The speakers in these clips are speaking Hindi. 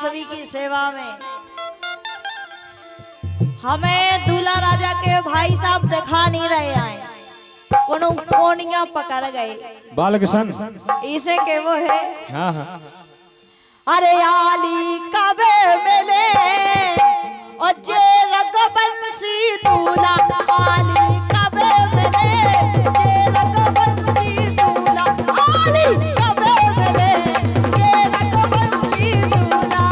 सभी की सेवा में हमें दूल्हा राजा के भाई साहब दिखा नहीं रहे आए कोनो कोनिया पकड़ गए बालकिशन इसे के वो है। हाँ हाँ अरे आली कबे मिले और जे रघुवंशी दूल्हा आली कबे मिले जे रघुवंशी दूल्हा आली कबे मिले जे रघुवंशी दूल्हा।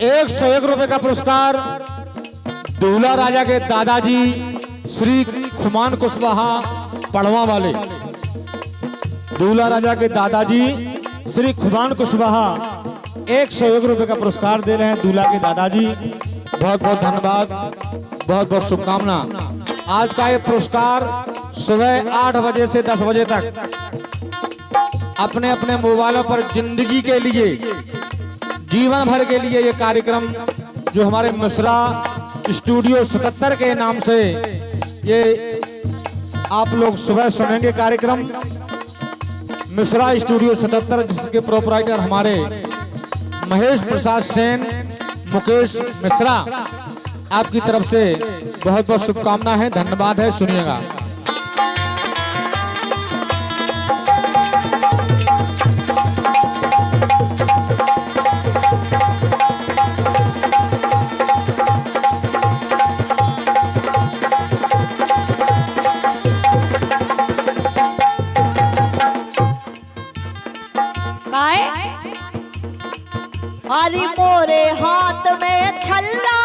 ₹101 का पुरस्कार दूल्हा राजा के दादाजी श्री खुमान कुशवाहा पड़वा वाले। दूल्हा राजा के दादाजी श्री खुमान कुशवाहा ₹101 का पुरस्कार दे रहे हैं दूल्हा के दादाजी। बहुत बहुत धन्यवाद, बहुत बहुत शुभकामना। आज का ये पुरस्कार सुबह 8 बजे से 10 बजे तक अपने अपने मोबाइलों पर जिंदगी के लिए, जीवन भर के लिए ये कार्यक्रम जो हमारे मिश्रा स्टूडियो 77 के नाम से ये आप लोग सुबह सुनेंगे कार्यक्रम। मिश्रा स्टूडियो 77 जिसके प्रोपराइटर हमारे महेश प्रसाद सेन, मुकेश मिश्रा, आपकी तरफ से बहुत बहुत शुभकामना है, धन्यवाद है। सुनिएगा। अरे मोरे हाथ में छल्ला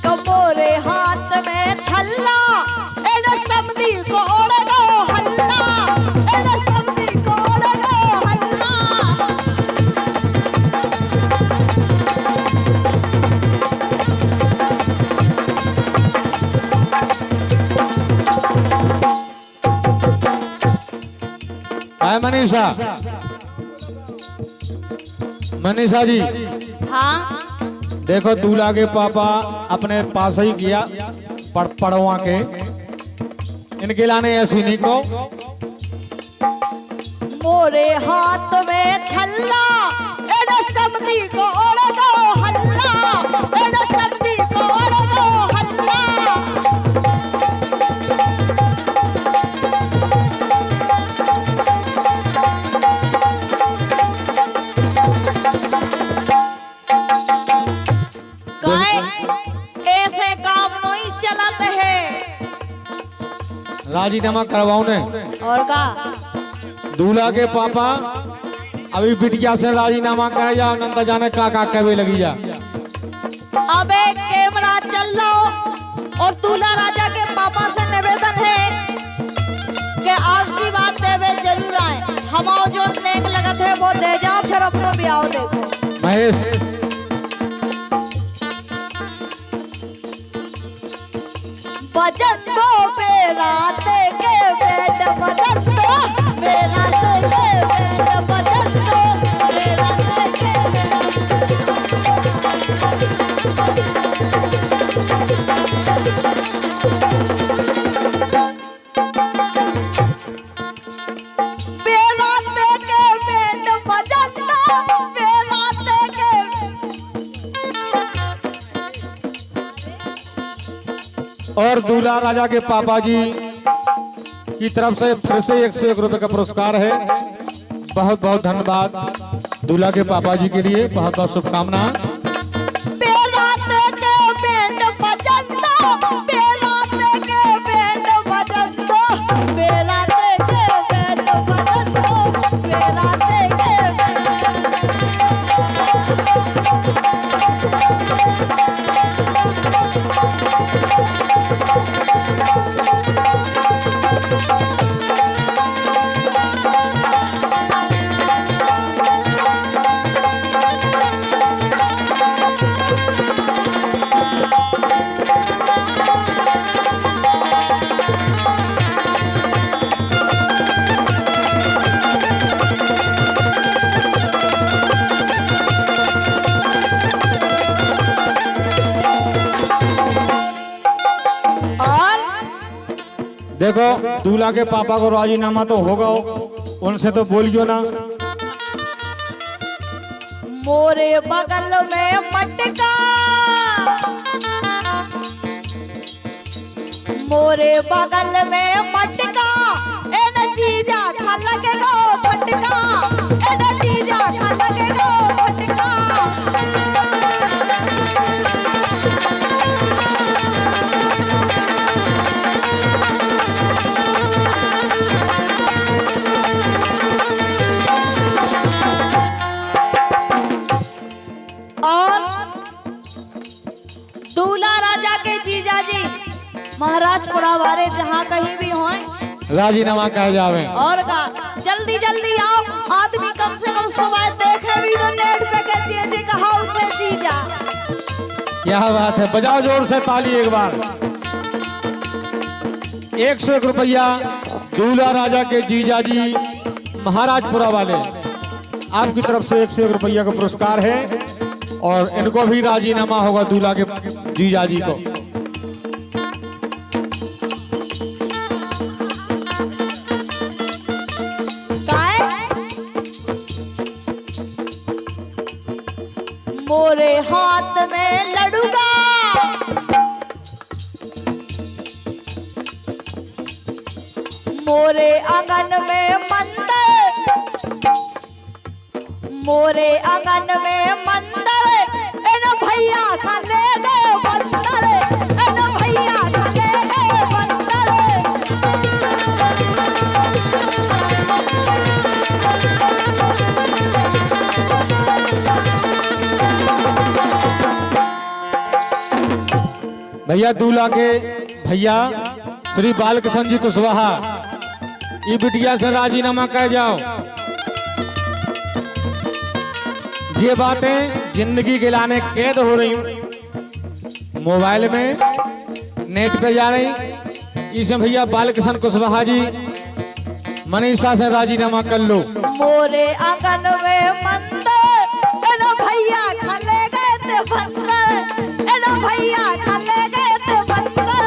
तो मोरे हाथ में छल्ला एडो समधी को ओढ़ो हल्ला एडो समधी को ओढ़ो हल्ला। मनीषा जी, हाँ देखो दूल्हा के पापा अपने पास ही किया पड़वा के, इनके लाने ऐसी नहीं को। मोरे हाथ में छल्ला एडो समधी को ओढ़ो हल्ला एडो समधी को ओढ़ो हल्ला। ऐसे काम नहीं चलते है। राजीनामा करवाओ ने और का दूल्हा के पापा अभी बिटिया से राजीनामा करे जा, नंदा जाने का कहे लगी जा। अबे कैमरा चल लो और दूल्हा राजा के पापा से निवेदन है कि आशीर्वाद देवे जरूर आए। हमाओ जो नेक लगत है वो दे जाओ, फिर अपनो ब्याह देखो। महेश बजन दो बेराते के बैंड, बजन दो बेराते के बैंड, बजन दो बेराते के बेराते के बैंड, बजन दो बेराते के। और दूल्हा राजा के पापा जी की तरफ से फिर से ₹101 का पुरस्कार है। बहुत बहुत धन्यवाद दूल्हा के पापा जी के लिए, बहुत बहुत शुभकामना। देखो दूल्हा के पापा को राजीनामा तो होगा, उनसे तो बोलियो ना। मोरे बगल में मटका, मोरे बगल में मटका, एन जीजा खा लगेगा फटका, एन जीजा खा लगेगा फटका। और दूल्हा राजा के जीजा जी महाराजपुरा वाले जहाँ कहीं भी हों राजीनामा कह जावे। और का जल्दी जल्दी आओ, आदमी कम से कम सुबह देखे भी तो नेट पे के जीजे कहा उठे जीजा। क्या बात है, बजाओ जोर से ताली एक बार। 101 रुपया दूल्हा राजा के जीजा जी महाराजपुरा वाले आपकी तरफ से 101 रुपया का पुरस्कार है, और इनको भी राजीनामा होगा दूल्हा के जीजा जी को। मोरे हाथ में लड़ूगा, मोरे आंगन में मंदिर, मोरे आंगन में मंदिर, एन भैया खा ले गए बंदर, एन भैया खा ले गए बंदर। भैया दूल्हा के भैया श्री बालकृष्ण जी कुशवाहा ये बिटिया से राजीनामा कर जाओ। ये बातें जिंदगी के लाने कैद हो रही, मोबाइल में नेट पे जा रही, इसे भैया बालकृष्ण कुशवाहा जी मनीषा से राजीनामा कर लो। मोरे आंगन में मंदिर, एन भैया खा ले गए थे बंदर, एन भैया खा ले गए थे बंदर।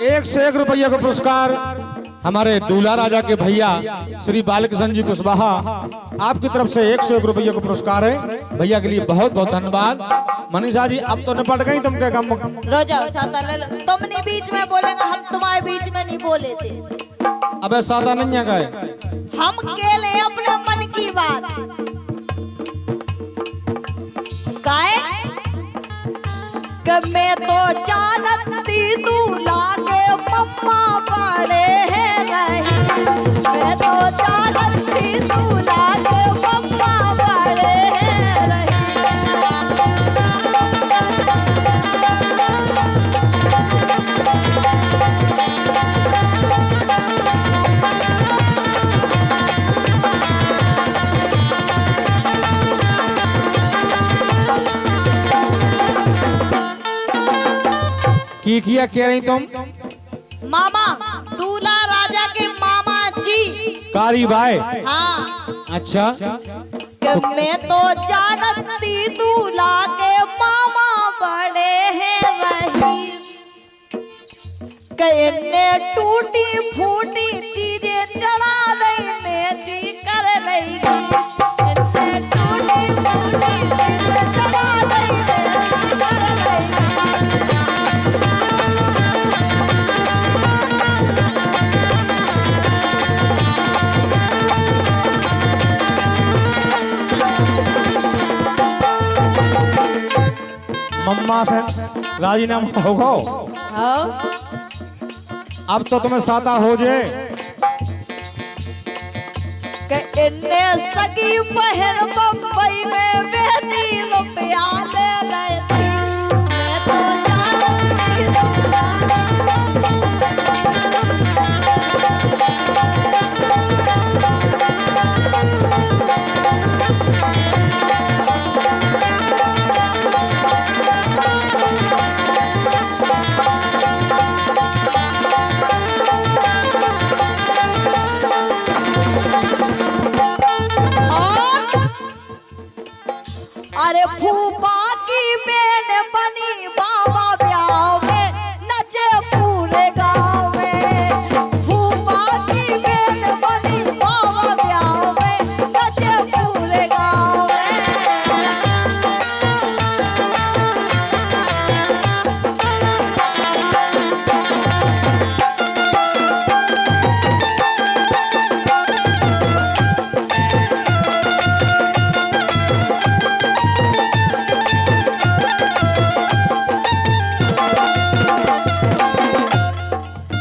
एक से 1 रुपया का पुरस्कार हमारे दूल्हा राजा के भैया श्री बालकृष्ण जी कुशवाहा आपकी तरफ से 101 रुपये का पुरस्कार है। भैया के लिए बहुत बहुत धन्यवाद। मनीषा जी अब तो निपट गई, तुम क्या काम रोजा साता ले लो, तुम नहीं बीच में बोलेगा, हम तुम्हारे बीच में नहीं बोले थे। अबे सादा नहीं है गए, हम केले अपने मन की बात काहे कि मैं तो जानती दूल्हा के मम्मा बड़े हैं नहीं, मैं तो जानती दूल्हा के मम्मा बड़े हैं नहीं। की किया कह रही तुम? मामा दूल्हा राजा के मामा जी कारी भाई। हाँ अच्छा कि मैं तो जानती दूल्हा के मामा बड़े हैं रही, कहने टूटी फूटी चीजें चढ़ा देने जी कर लेगी, इतने टूटी फूटी चीजें चढ़ा देने कर लेगी। मम्मा से राजीनामा होगा, हाँ अब तो तुम्हें साता हो जाए। कि इन्ने सगी बहन बम्बई में बेची रुपया ले लेती, मैं तो जानती दूल्हा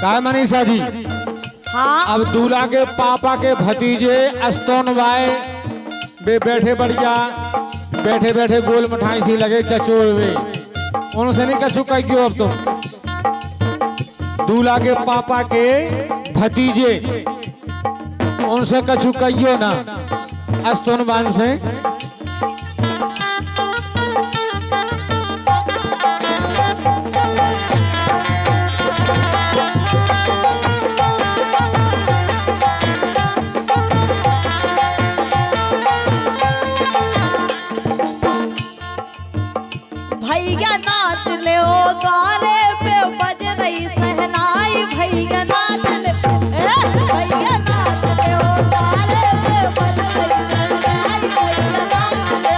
काय मनीषा जी, हाँ अब दूल्हा के पापा के भतीजे अस्तोन भाई वे बैठे बढ़िया, बैठे बैठे गोल मिठाई सी लगे चचोर वे, उनसे नहीं कछु कह क्यों। अब तुम दूल्हा के पापा के भतीजे उनसे कछु कहियो ना, अस्तोन बान से। भैया नाच ले ओ द्वारे पे बज रही सहनाई, भैया नाच ले भैया नाच ले ओ द्वारे पे बज रही सहनाई, भैया नाच ले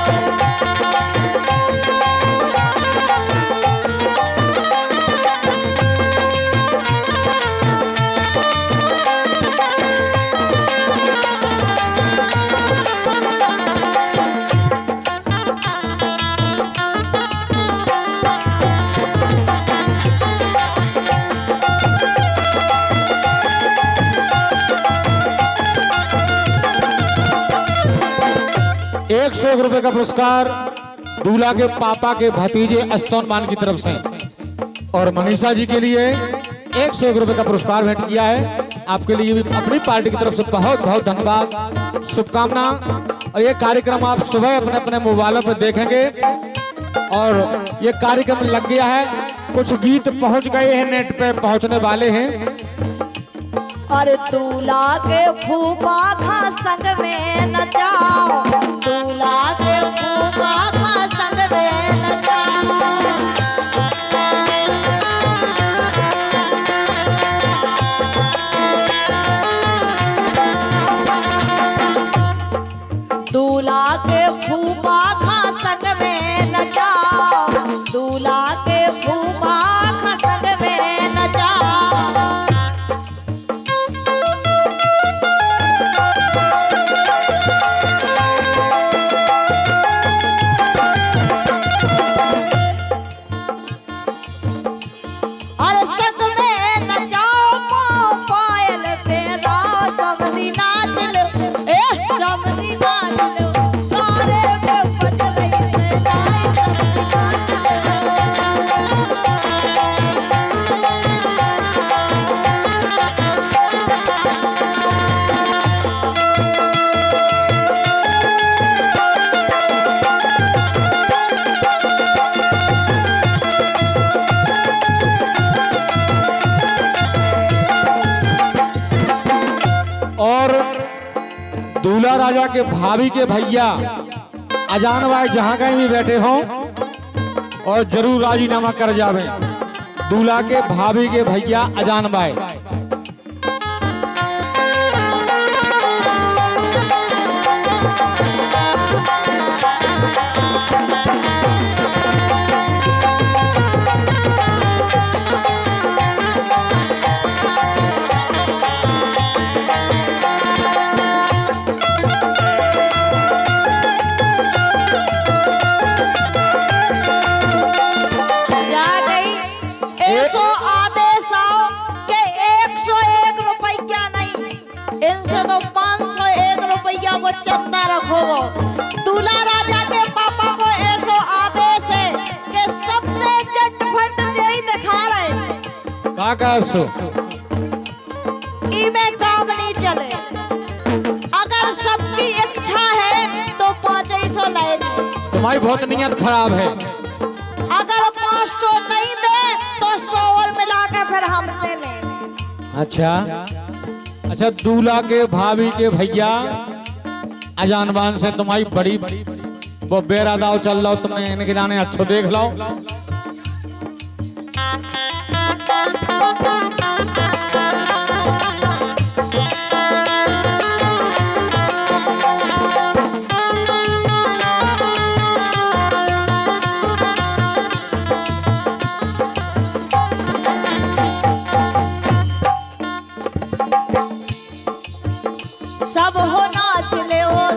एक 100 रुपए का पुरस्कार दूल्हा के पापा के भतीजे अस्तोन मान की तरफ से, और मनीषा जी के लिए 100 रुपए का पुरस्कार भेंट किया है। आपके लिए भी अपनी पार्टी की तरफ से बहुत बहुत धन्यवाद, शुभकामना। और ये कार्यक्रम आप सुबह अपने अपने मोबाइलों पर देखेंगे, और ये कार्यक्रम लग गया है, कुछ गीत पहुंच गए हैं, नेट पे पहुंचने वाले हैं। अरे दूल्हा के फूफा खा संग में नचाओ, दूल्हा के फूफा खा संग में नचाओ। दूल्हा के फूफा खा संग में नचाओ, दूल्हा के फूफा खा संग में नचाओ। अरे संग में नचाओ, पाँव पायल फेराओ, समधी नाच लो, समधी नाच लो, सारे पे बज रही सहनाई, समधी नाच लो। और दूल्हा राजा के भाभी के भैया अजान भाई जहां कहीं भी बैठे हों, और जरूर राजीनामा कर जावे। दूल्हा के भाभी के भैया अजान भाई, जा गई 100 आदेश आओ के 101 रुपया नहीं, इनसे तो 501 रुपया वो चंदा रखोगो। दूल्हा राजा के पापा को 100 आदेश है कि सबसे चटफट जेई दिखा रहे, का सो इमे काम नहीं चले। अगर सबकी इच्छा है तो 500 ले दे, तुम्हारी बहुत नीयत खराब है। अगर 500 नहीं दे तो 100 और मिला के फिर हमसे ले। अच्छा अच्छा, दूल्हा के भाभी के भैया अजानबान से तुम्हारी बड़ी वो बेरा दाव चल रहा हो, तुमने इनके जाने अच्छो देख लो। सब हो नाच ले ओ